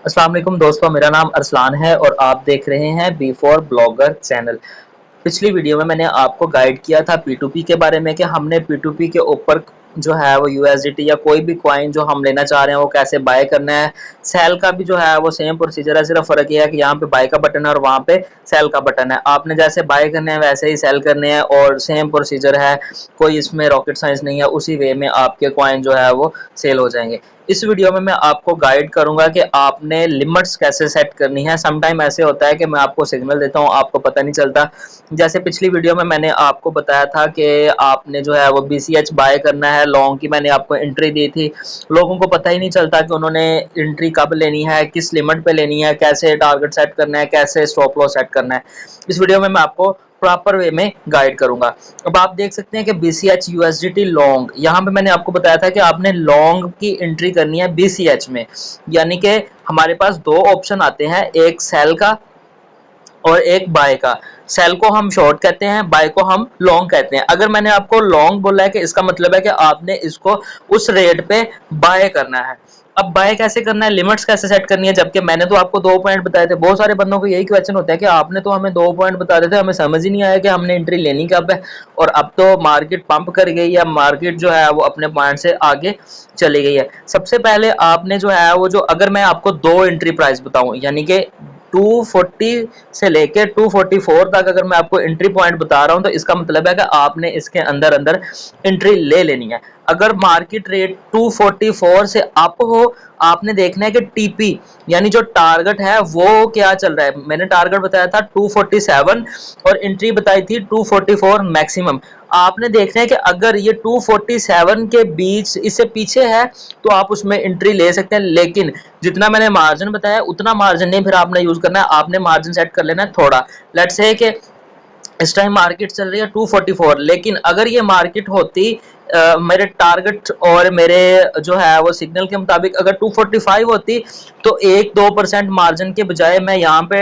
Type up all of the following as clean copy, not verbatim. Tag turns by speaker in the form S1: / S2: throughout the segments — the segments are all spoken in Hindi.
S1: अस्सलाम वालेकुम दोस्तों, मेरा नाम अरसलान है और आप देख रहे हैं बी फॉर ब्लॉगर चैनल। पिछली वीडियो में मैंने आपको गाइड किया था P2P के बारे में कि हमने P2P के ऊपर जो है वो USDT या कोई भी कॉइन जो हम लेना चाह रहे हैं वो कैसे बाय करना है। सेल का भी जो है वो सेम प्रोसीजर है, सिर्फ फ़र्क ये है कि यहाँ पे बाय का बटन है और वहाँ पे सेल का बटन है। आपने जैसे बाय करने हैं वैसे ही सेल करने हैं और सेम प्रोसीजर है, कोई इसमें रॉकेट साइंस नहीं है। उसी वे में आपके कॉइन जो है वो सेल हो जाएंगे। इस वीडियो में मैं आपको गाइड करूंगा कि आपने लिमिट्स कैसे सेट करनी है। समटाइम ऐसे होता है कि मैं आपको सिग्नल देता हूँ, आपको पता नहीं चलता। जैसे पिछली वीडियो में मैंने आपको बताया था कि आपने जो है वो BCH बाय करना है, लॉन्ग की मैंने आपको एंट्री दी थी। लोगों को पता ही नहीं चलता कि उन्होंने एंट्री कब लेनी है, किस लिमिट पे लेनी है, कैसे टारगेट सेट करना है, कैसे स्टॉप लॉस सेट करना है। इस वीडियो में मैं आपको प्रॉपर वे में गाइड करूंगा। अब आप देख सकते हैं कि BCH USDT लॉन्ग, यहाँ पे मैंने आपको बताया था कि आपने लॉन्ग की एंट्री करनी है BCH में। यानी कि हमारे पास दो ऑप्शन आते हैं, एक सेल का और एक बाय का। सेल को हम शॉर्ट कहते हैं, बाय को हम लॉन्ग कहते हैं। अगर मैंने आपको लॉन्ग बोला है कि इसका मतलब है कि आपने इसको उस रेट पे बाय करना है। अब बाय कैसे करना है, लिमिट्स कैसे सेट करनी है, जबकि मैंने तो आपको 2 पॉइंट बताए थे। बहुत सारे बंदों को यही क्वेश्चन होता है कि आपने तो हमें 2 पॉइंट बता देते, हमें समझ ही नहीं आया कि हमने एंट्री लेनी कब है। और अब तो मार्केट पंप कर गई है, मार्केट जो है वो अपने पॉइंट से आगे चली गई है। सबसे पहले आपने जो है वो, जो अगर मैं आपको 2 एंट्री प्राइस बताऊं, यानी कि 240 से लेके 244 तक अगर मैं आपको एंट्री पॉइंट बता रहा हूं, तो इसका मतलब है कि आपने इसके अंदर अंदर एंट्री ले लेनी है। अगर मार्केट रेट 244 से अप हो, आपने देखना है कि टीपी यानी जो टारगेट है वो क्या चल रहा है। मैंने टारगेट बताया था 247 और एंट्री बताई थी 244 मैक्सिमम। आपने देखना है कि अगर ये 247 के बीच, इससे पीछे है, तो आप उसमें एंट्री ले सकते हैं। लेकिन जितना मैंने मार्जिन बताया उतना मार्जिन नहीं फिर आपने यूज करना है, आपने मार्जिन सेट कर लेना है थोड़ा। लेट्स से कि इस टाइम मार्केट चल रही है 244, लेकिन अगर ये मार्केट होती मेरे टारगेट और मेरे जो है वो सिग्नल के मुताबिक अगर 245 होती, तो 1-2% मार्जिन के बजाय मैं यहाँ पे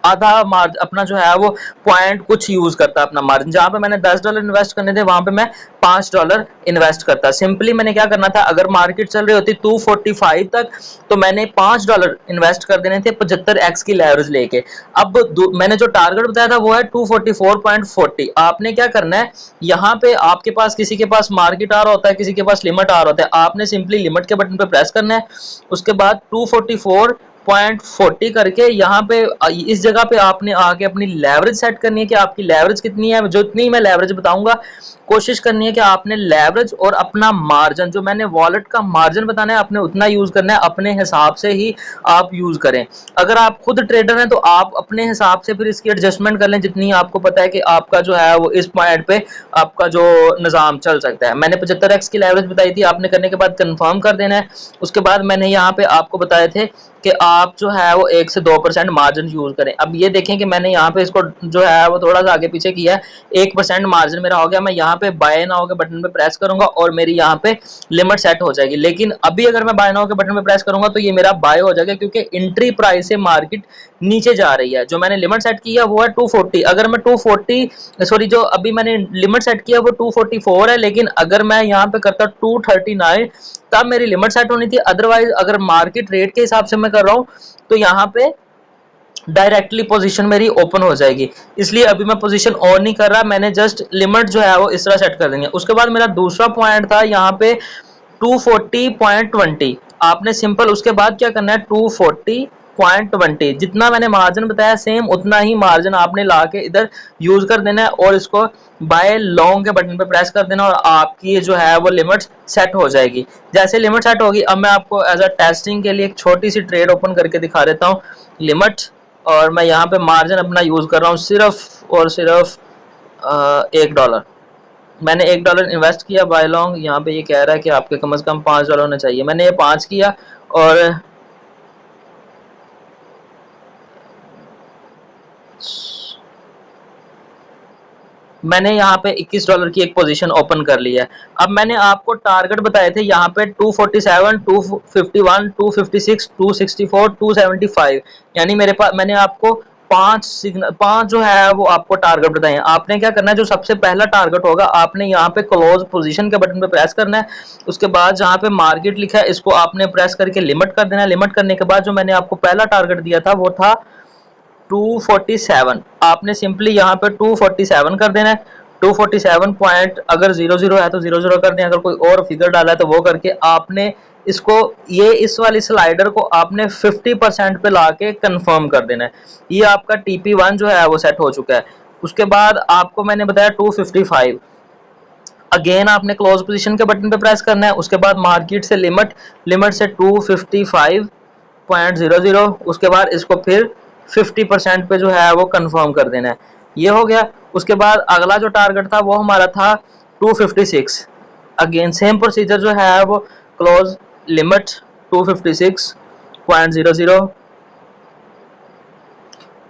S1: आधा मार्जिन अपना जो है वो पॉइंट कुछ यूज करता अपना मार्जिन। जहाँ पे मैंने $10 इन्वेस्ट करने थे वहां पे मैं $5 इन्वेस्ट करता। सिंपली मैंने क्या करना था, अगर मार्केट चल रही होती 245 तक, तो मैंने $5 इन्वेस्ट कर देने थे 75x की लेवरेज लेके। अब मैंने जो टारगेट बताया था वो है 244.40। आपने क्या करना है, यहाँ पे आपके पास, किसी के पास मार्केट आ रहा होता है, किसी के पास लिमिट आ रहा होता है, आपने सिंपली लिमिट के बटन पे प्रेस करना है। उसके बाद 244.40 करके यहाँ पे इस जगह पे आपने आके अपनी लेवरेज सेट करनी है कि आपकी लेवरेज कितनी है। जो इतनी मैं लेवरेज बताऊंगा, कोशिश करनी है कि आपने लेवरेज और अपना मार्जिन, जो मैंने वॉलेट का मार्जिन बताना है, आपने उतना यूज करना है। अपने हिसाब से ही आप यूज करें। अगर आप खुद ट्रेडर हैं तो आप अपने हिसाब से फिर इसकी एडजस्टमेंट कर लें, जितनी आपको पता है कि आपका जो है वो इस पॉइंट पे आपका जो निज़ाम चल सकता है। मैंने 75x की लेवरेज बताई थी, आपने करने के बाद कंफर्म कर देना है। उसके बाद मैंने यहाँ पे आपको बताए थे कि आप जो है वो 1 से 2% मार्जिन यूज करें। अब ये देखें कि मैंने यहाँ पे इसको जो है वो थोड़ा सा आगे पीछे किया है, 1% मार्जिन मेरा हो गया। मैं यहाँ पे बाय नाउ के बटन पे प्रेस करूंगा और मेरी यहाँ पे लिमिट सेट हो जाएगी। लेकिन अभी अगर मैं बाय नाउ के बटन पे प्रेस करूंगा तो ये मेरा बाय हो जाएगा, क्योंकि एंट्री प्राइस से मार्केट नीचे जा रही है। जो मैंने लिमिट सेट की है वो है 240। अगर मैं 240 सॉरी, जो अभी मैंने लिमिट सेट किया वो 244 है, लेकिन अगर मैं यहाँ पे करता 239 तब मेरी लिमिट सेट होनी थी। अदरवाइज अगर मार्केट रेट के हिसाब से मैं कर रहा हूँ तो यहाँ पे डायरेक्टली पोजीशन मेरी ओपन हो जाएगी। इसलिए अभी मैं पोजीशन ऑन नहीं कर रहा, मैंने जस्ट लिमिट जो है वो इस तरह सेट कर देंगे। उसके बाद मेरा दूसरा पॉइंट था यहाँ पे 240.20। आपने सिंपल उसके बाद क्या करना है, 240.20 जितना मैंने मार्जिन बताया सेम उतना ही मार्जिन आपने ला के इधर यूज कर देना है और इसको बाय लॉन्ग के बटन पे प्रेस कर देना और आपकी जो है वो लिमिट सेट हो जाएगी। जैसे लिमिट सेट होगी, अब मैं आपको एज अ टेस्टिंग के लिए एक छोटी सी ट्रेड ओपन करके दिखा देता हूँ। लिमिट, और मैं यहाँ पे मार्जिन अपना यूज कर रहा हूँ सिर्फ और सिर्फ $1। मैंने $1 इन्वेस्ट किया बाय लॉन्ग। यहाँ पे ये कह रहा है कि आपके कम से कम $5 होना चाहिए, मैंने ये 5 किया और मैंने यहाँ पे $21 की एक पोजीशन ओपन कर ली है। अब मैंने आपको टारगेट बताए थे यहाँ पे 247, 251, 256, 264, 275, यानी मेरे पास मैंने आपको पांच जो है वो आपको टारगेट बताए हैं। आपने क्या करना है, जो सबसे पहला टारगेट होगा आपने यहाँ पे क्लोज पोजीशन के बटन पे प्रेस करना है। उसके बाद जहाँ पे मार्केट लिखा है इसको आपने प्रेस करके लिमिट कर देना है। लिमिट करने के बाद जो मैंने आपको पहला टारगेट दिया था वो था 247। आपने सिंपली यहाँ पे 247 कर देना है। 247 पॉइंट अगर 00 है तो 00 कर दें, अगर कोई और फिगर डाला है तो वो करके आपने इसको ये इस वाली स्लाइडर को आपने 50% पे लाके कंफर्म कर देना है। ये आपका TP1 जो है वो सेट हो चुका है। उसके बाद आपको मैंने बताया 255, अगेन आपने क्लोज पोजीशन के बटन पे प्रेस करना है। उसके बाद मार्केट से लिमिट से 255.00, उसके बाद इसको फिर 50% पे जो है वो कंफर्म कर देना है। ये हो गया। उसके बाद अगला जो टारगेट था वो हमारा था 256। अगेन सेम प्रोसीजर जो है वो क्लोज लिमिट 256.00,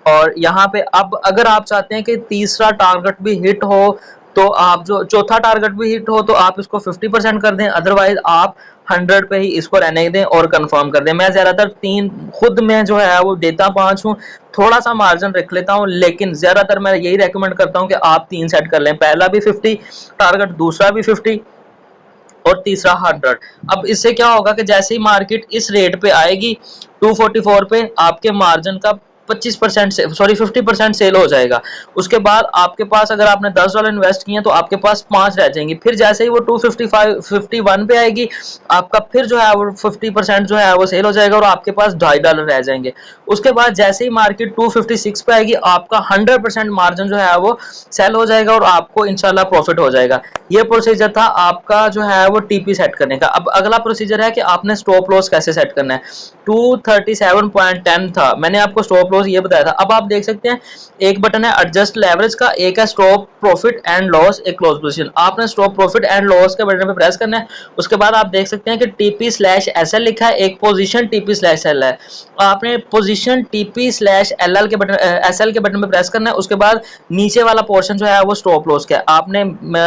S1: और यहाँ पे अब अगर आप चाहते हैं कि तीसरा टारगेट भी हिट हो तो आप जो चौथा टारगेट भी हिट हो तो आप इसको 50% कर दें, अदरवाइज आप 100 पे ही इसको रहने दें और कंफर्म कर दें। मैं ज्यादातर 3 खुद में जो है वो देता 5 हूँ, थोड़ा सा मार्जिन रख लेता हूँ, लेकिन ज्यादातर मैं यही रेकमेंड करता हूँ कि आप 3 सेट कर लें, पहला भी 50 टारगेट, दूसरा भी 50 और तीसरा 100। अब इससे क्या होगा कि जैसे ही मार्केट इस रेट पे आएगी 244 पे, आपके मार्जिन का 25% से 50% सेल हो जाएगा। उसके बाद आपके पास अगर आपने $10 इन्वेस्ट किए तो आपके पास 5 रह जाएंगे। फिर जैसे ही वो 251 पे आएगी आपका फिर जो है वो 50% जो है वो सेल हो जाएगा और आपके पास $2.5 रह जाएंगे। उसके बाद जैसे ही मार्केट 256 पे आएगी आपका 100% मार्जिन जो है वो सेल हो जाएगा और आपको इंशाल्लाह प्रॉफिट हो जाएगा। ये प्रोसीजर था आपका जो है वो टीपी सेट करने का। अब अगला प्रोसीजर है कि आपने स्टॉप लॉस कैसे सेट करना है। 237.10 था, मैंने आपको स्टॉप लॉस ये बताया था। अब आप देख सकते हैं एक बटन है एडजस्ट लेवरेज का, एक है स्टॉप प्रॉफिट एंड लॉस, एक क्लोज पोजीशन। आपने स्टॉप प्रॉफिट एंड लॉस के बटन पे प्रेस करना है। उसके बाद आप देख सकते हैं कि TP/SL लिखा है, एक पोजीशन TP/SL है। आपने पोजीशन TP/LL के बटन SL के बटन पे प्रेस करना है। उसके बाद नीचे वाला पोर्शन जो है वो स्टॉप लॉस का है। आपने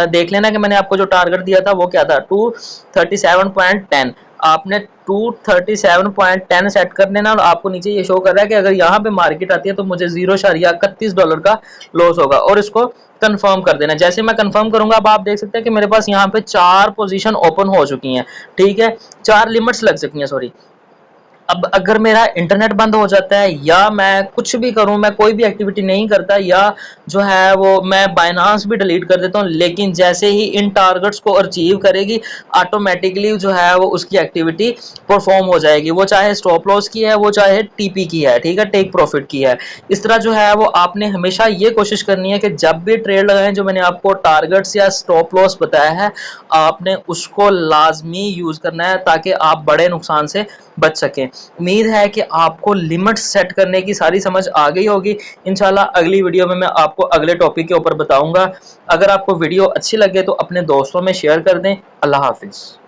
S1: देख लेना कि मैंने आपको जो टारगेट दिया था वो क्या था, 237.10। आपने 237.10 सेट कर देना और आपको नीचे ये शो कर रहा है कि अगर यहाँ पे मार्केट आती है तो मुझे $0.31 का लॉस होगा, और इसको कंफर्म कर देना। जैसे मैं कंफर्म करूंगा अब आप देख सकते हैं कि मेरे पास यहाँ पे 4 पोजीशन ओपन हो चुकी हैं, ठीक है, 4 लिमिट्स लग चुकी हैं, सॉरी। अब अगर मेरा इंटरनेट बंद हो जाता है या मैं कुछ भी करूं, मैं कोई भी एक्टिविटी नहीं करता या जो है वो मैं बाइनांस भी डिलीट कर देता हूं, लेकिन जैसे ही इन टारगेट्स को अचीव करेगी ऑटोमेटिकली जो है वो उसकी एक्टिविटी परफॉर्म हो जाएगी, वो चाहे स्टॉप लॉस की है, वो चाहे टीपी की है, ठीक है, टेक प्रॉफिट की है। इस तरह जो है वो आपने हमेशा ये कोशिश करनी है कि जब भी ट्रेड लगाएं, जो मैंने आपको टारगेट्स या स्टॉप लॉस बताया है आपने उसको लाजमी यूज करना है ताकि आप बड़े नुकसान से बच सकें। उम्मीद है कि आपको लिमिट सेट करने की सारी समझ आ गई होगी। इंशाल्लाह अगली वीडियो में मैं आपको अगले टॉपिक के ऊपर बताऊंगा। अगर आपको वीडियो अच्छी लगे तो अपने दोस्तों में शेयर कर दें। अल्लाह हाफिज।